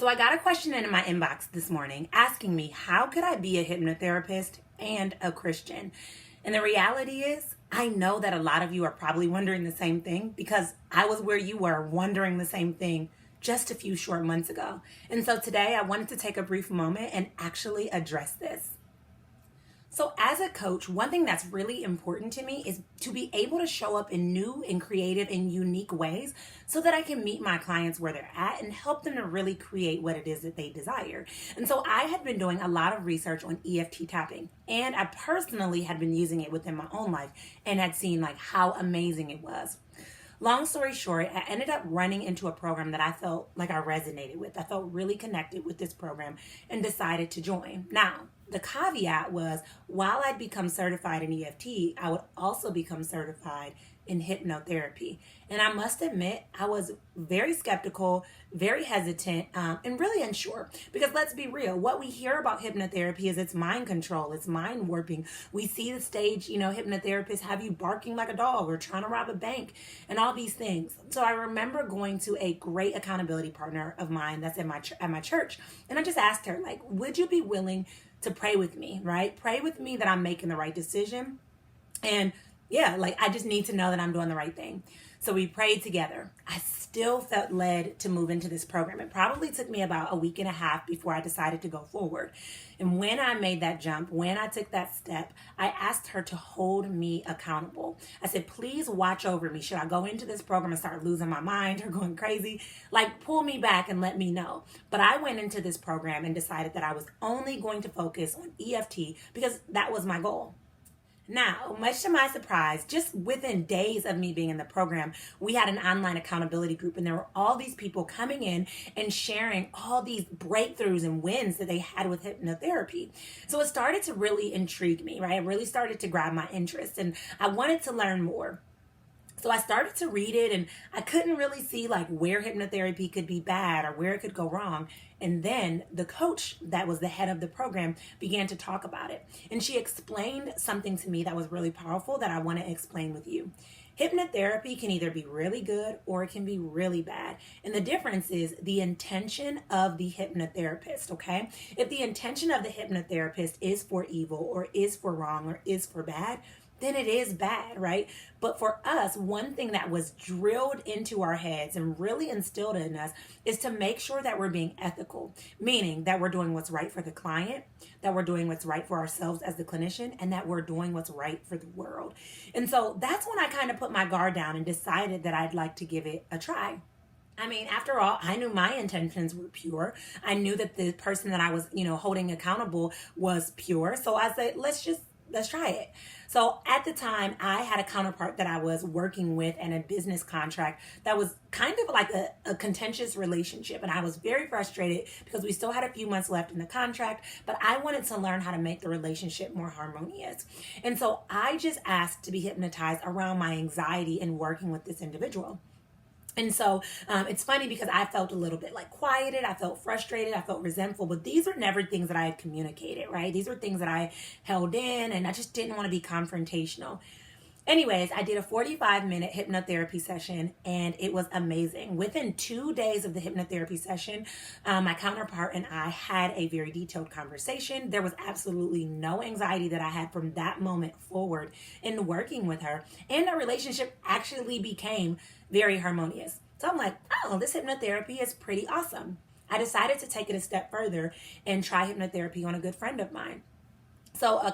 So I got a question in my inbox this morning asking me, how could I be a hypnotherapist and a Christian? And the reality is, I know that a lot of you are probably wondering the same thing because I was where you were wondering the same thing just a few short months ago. And so today I wanted to take a brief moment and actually address this. So as a coach, one thing that's really important to me is to be able to show up in new and creative and unique ways so that I can meet my clients where they're at and help them to really create what it is that they desire. And so I had been doing a lot of research on EFT tapping, and I personally had been using it within my own life and had seen how amazing it was. Long story short, I ended up running into a program that I felt like I resonated with. I felt really connected with this program and decided to join. Now, the caveat was while I'd become certified in EFT, I would also become certified in hypnotherapy. And I must admit, I was very skeptical, very hesitant, and really unsure. Because let's be real, what we hear about hypnotherapy is it's mind control, it's mind warping. We see the stage, hypnotherapists have you barking like a dog or trying to rob a bank and all these things. So I remember going to a great accountability partner of mine that's at my church. And I just asked her, would you be willing to pray with me, right? Pray with me that I'm making the right decision. And I just need to know that I'm doing the right thing. So we prayed together. I still felt led to move into this program. It probably took me about a week and a half before I decided to go forward. And when I made that jump, when I took that step, I asked her to hold me accountable. I said, please watch over me. Should I go into this program and start losing my mind or going crazy? Pull me back and let me know. But I went into this program and decided that I was only going to focus on EFT because that was my goal. Now, much to my surprise, just within days of me being in the program, we had an online accountability group, and there were all these people coming in and sharing all these breakthroughs and wins that they had with hypnotherapy. So it started to really intrigue me, right? It really started to grab my interest, and I wanted to learn more. So I started to read it, and I couldn't really see where hypnotherapy could be bad or where it could go wrong. And then the coach that was the head of the program began to talk about it. And she explained something to me that was really powerful that I want to explain with you. Hypnotherapy can either be really good or it can be really bad. And the difference is the intention of the hypnotherapist, okay? If the intention of the hypnotherapist is for evil or is for wrong or is for bad, then it is bad, right? But for us, one thing that was drilled into our heads and really instilled in us is to make sure that we're being ethical, meaning that we're doing what's right for the client, that we're doing what's right for ourselves as the clinician, and that we're doing what's right for the world. And so that's when I kind of put my guard down and decided that I'd like to give it a try. After all, I knew my intentions were pure. I knew that the person that I was, holding accountable was pure. So I said, let's try it. So at the time, I had a counterpart that I was working with and a business contract that was kind of like a contentious relationship. And I was very frustrated because we still had a few months left in the contract, but I wanted to learn how to make the relationship more harmonious. And so I just asked to be hypnotized around my anxiety in working with this individual. And so it's funny because I felt a little bit quieted. I felt frustrated. I felt resentful. But these were never things that I had communicated, right? These were things that I held in, and I just didn't want to be confrontational. Anyways, I did a 45-minute hypnotherapy session, and it was amazing. Within 2 days of the hypnotherapy session, my counterpart and I had a very detailed conversation. There was absolutely no anxiety that I had from that moment forward in working with her, and our relationship actually became very harmonious. So I'm like, oh, this hypnotherapy is pretty awesome. I decided to take it a step further and try hypnotherapy on a good friend of mine. So a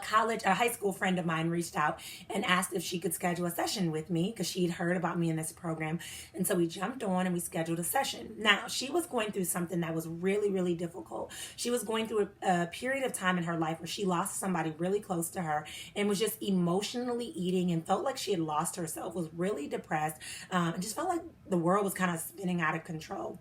high school friend of mine reached out and asked if she could schedule a session with me because she'd heard about me in this program. And so we jumped on and we scheduled a session. Now, she was going through something that was really, really difficult. She was going through a period of time in her life where she lost somebody really close to her and was just emotionally eating and felt like she had lost herself, was really depressed, and just felt like the world was kind of spinning out of control.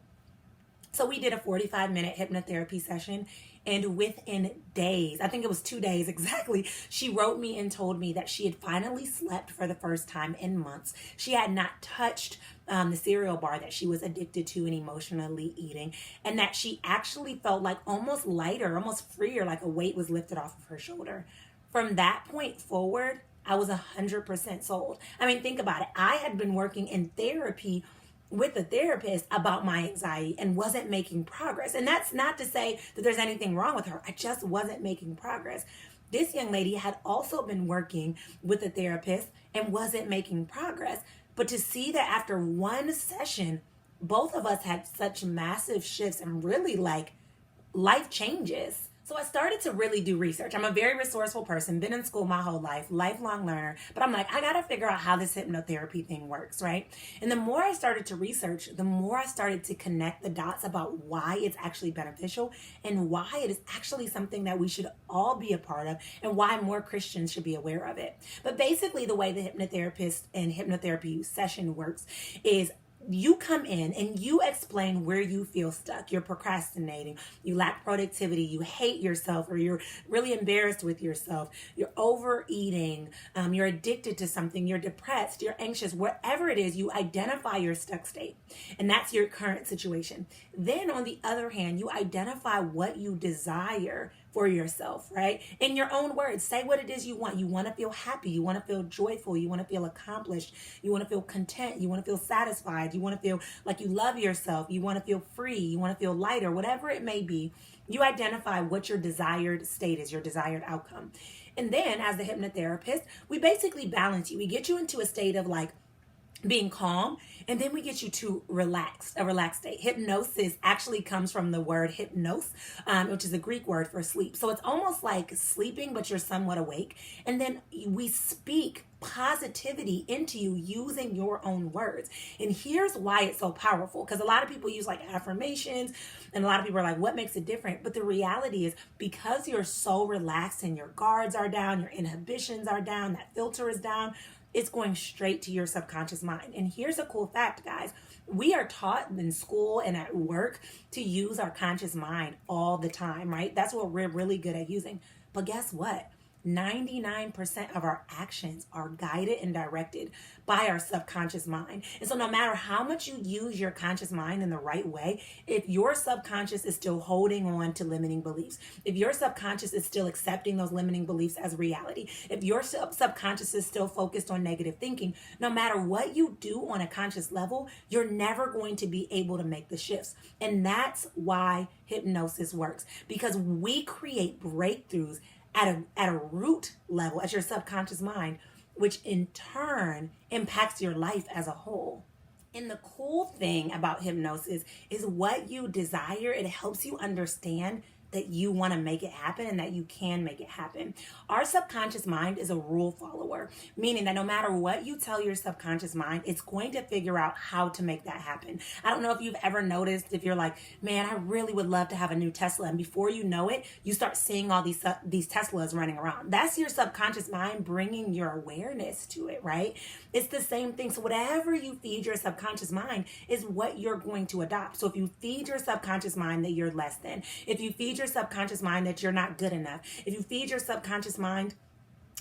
So we did a 45-minute hypnotherapy session, and within days, I think it was 2 days exactly, she wrote me and told me that she had finally slept for the first time in months. She had not touched the cereal bar that she was addicted to and emotionally eating, and that she actually felt almost lighter, almost freer, like a weight was lifted off of her shoulder. From that point forward, I was 100% sold. Think about it. I had been working in therapy with a therapist about my anxiety and wasn't making progress. And that's not to say that there's anything wrong with her. I just wasn't making progress. This young lady had also been working with a therapist and wasn't making progress. But to see that after one session, both of us had such massive shifts and really like life changes. So I started to really do research. I'm a very resourceful person, been in school my whole life, lifelong learner, but I'm like, I gotta figure out how this hypnotherapy thing works, right? And the more I started to research, the more I started to connect the dots about why it's actually beneficial and why it is actually something that we should all be a part of and why more Christians should be aware of it. But basically the way the hypnotherapist and hypnotherapy session works is you come in and you explain where you feel stuck. You're procrastinating, you lack productivity, you hate yourself, or you're really embarrassed with yourself, you're overeating, you're addicted to something, you're depressed, you're anxious, whatever it is, you identify your stuck state. And that's your current situation. Then on the other hand, you identify what you desire for yourself, right? In your own words, say what it is you want. You want to feel happy. You want to feel joyful. You want to feel accomplished. You want to feel content. You want to feel satisfied. You want to feel like you love yourself. You want to feel free. You want to feel lighter, whatever it may be. You identify what your desired state is, your desired outcome. And then as the hypnotherapist, we basically balance you. We get you into a state of like being calm, and then we get you to a relaxed state. Hypnosis actually comes from the word hypnos, which is a Greek word for sleep. So it's almost like sleeping, but you're somewhat awake. And then we speak positivity into you using your own words. And here's why it's so powerful, because a lot of people use like affirmations, and a lot of people are like, what makes it different? But the reality is, because you're so relaxed and your guards are down, your inhibitions are down, that filter is down, it's going straight to your subconscious mind. And here's a cool fact, guys. We are taught in school and at work to use our conscious mind all the time, right? That's what we're really good at using. But guess what? 99% of our actions are guided and directed by our subconscious mind. And so no matter how much you use your conscious mind in the right way, if your subconscious is still holding on to limiting beliefs, if your subconscious is still accepting those limiting beliefs as reality, if your subconscious is still focused on negative thinking, no matter what you do on a conscious level, you're never going to be able to make the shifts. And that's why hypnosis works, because we create breakthroughs at a root level, at your subconscious mind, which in turn impacts your life as a whole. And the cool thing about hypnosis is what you desire, it helps you understand that you want to make it happen and that you can make it happen. Our subconscious mind is a rule follower, meaning that no matter what you tell your subconscious mind, it's going to figure out how to make that happen. I don't know if you've ever noticed, if you're like, man, I really would love to have a new Tesla. And before you know it, you start seeing all these Teslas running around. That's your subconscious mind bringing your awareness to it, right? It's the same thing. So whatever you feed your subconscious mind is what you're going to adopt. So if you feed your subconscious mind that you're less than, if you feed your subconscious mind that you're not good enough, if you feed your subconscious mind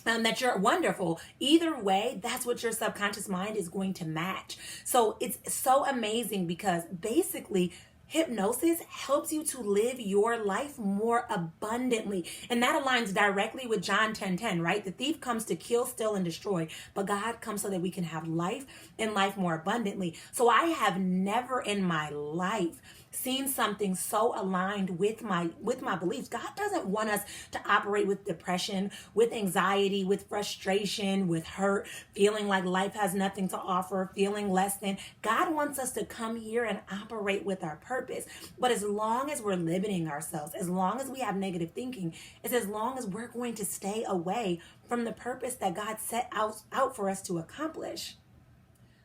that you're wonderful, either way, that's what your subconscious mind is going to match. So it's so amazing, because basically hypnosis helps you to live your life more abundantly. And that aligns directly with John 10:10, right? The thief comes to kill, steal, and destroy, but God comes so that we can have life and life more abundantly. So I have never in my life seen something so aligned with my beliefs. God doesn't want us to operate with depression, with anxiety, with frustration, with hurt, feeling like life has nothing to offer, feeling less than. God wants us to come here and operate with our purpose. But as long as we're limiting ourselves, as long as we have negative thinking, it's as long as we're going to stay away from the purpose that God set out for us to accomplish.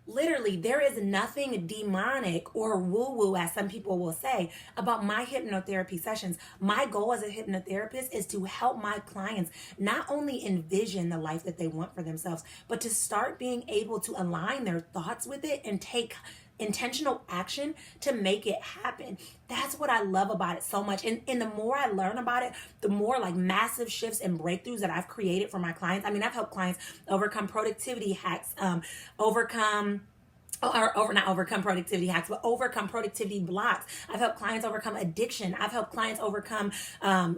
Literally, there is nothing demonic or woo-woo, as some people will say, about my hypnotherapy sessions. My goal as a hypnotherapist is to help my clients not only envision the life that they want for themselves, but to start being able to align their thoughts with it and take intentional action to make it happen. That's what I love about it so much. And the more I learn about it, the more like massive shifts and breakthroughs that I've created for my clients. I mean, I've helped clients overcome productivity hacks, overcome or not overcome productivity hacks, but overcome productivity blocks. I've helped clients overcome addiction. I've helped clients overcome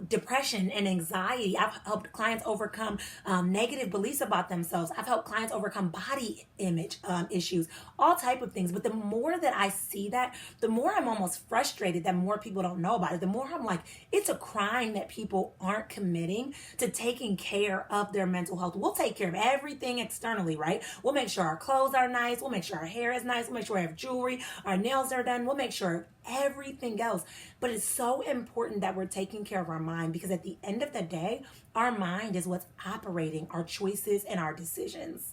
depression and anxiety. I've helped clients overcome negative beliefs about themselves. I've helped clients overcome body image issues, all type of things. But the more that I see that, the more I'm almost frustrated that more people don't know about it. The more I'm like, it's a crime that people aren't committing to taking care of their mental health. We'll take care of everything externally, right? We'll make sure our clothes are nice. We'll make sure our hair is nice. We'll make sure we have jewelry. Our nails are done. We'll make sure everything else. But it's so important that we're taking care of our mind, because at the end of the day, our mind is what's operating our choices and our decisions.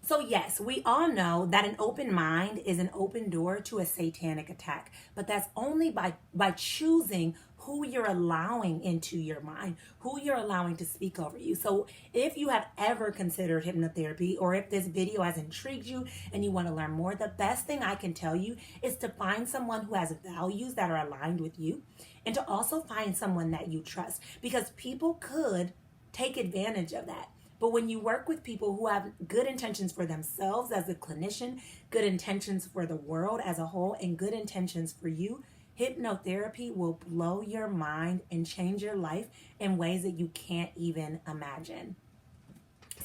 So yes, we all know that an open mind is an open door to a satanic attack, but that's only by choosing who you're allowing into your mind, who you're allowing to speak over you. So if you have ever considered hypnotherapy, or if this video has intrigued you and you want to learn more, the best thing I can tell you is to find someone who has values that are aligned with you, and to also find someone that you trust, because people could take advantage of that. But when you work with people who have good intentions for themselves as a clinician, good intentions for the world as a whole, and good intentions for you, hypnotherapy will blow your mind and change your life in ways that you can't even imagine.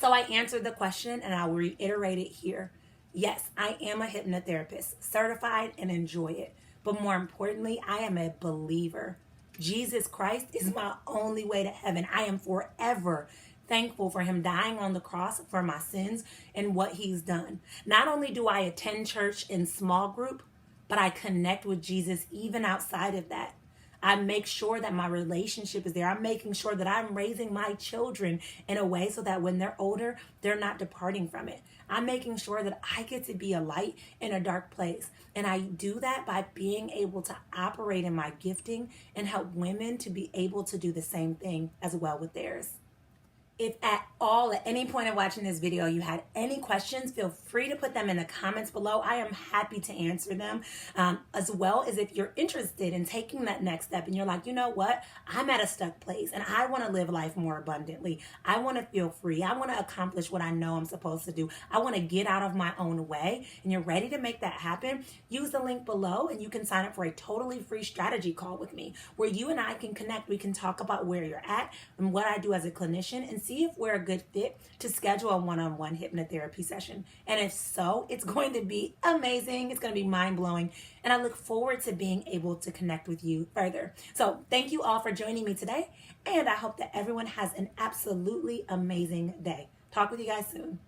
So I answered the question, and I'll reiterate it here. Yes, I am a hypnotherapist, certified, and enjoy it. But more importantly, I am a believer. Jesus Christ is my only way to heaven. I am forever thankful for him dying on the cross for my sins and what he's done. Not only do I attend church in small group, but I connect with Jesus even outside of that. I make sure that my relationship is there. I'm making sure that I'm raising my children in a way so that when they're older, they're not departing from it. I'm making sure that I get to be a light in a dark place. And I do that by being able to operate in my gifting and help women to be able to do the same thing as well with theirs. If at any point of watching this video, you had any questions, feel free to put them in the comments below. I am happy to answer them. As well as if you're interested in taking that next step and you're like, you know what? I'm at a stuck place and I want to live life more abundantly. I want to feel free. I want to accomplish what I know I'm supposed to do. I want to get out of my own way, and you're ready to make that happen. Use the link below and you can sign up for a totally free strategy call with me, where you and I can connect. We can talk about where you're at and what I do as a clinician, and see if we're a good fit to schedule a one-on-one hypnotherapy session. And if so, it's going to be amazing. It's going to be mind-blowing. And I look forward to being able to connect with you further. So thank you all for joining me today. And I hope that everyone has an absolutely amazing day. Talk with you guys soon.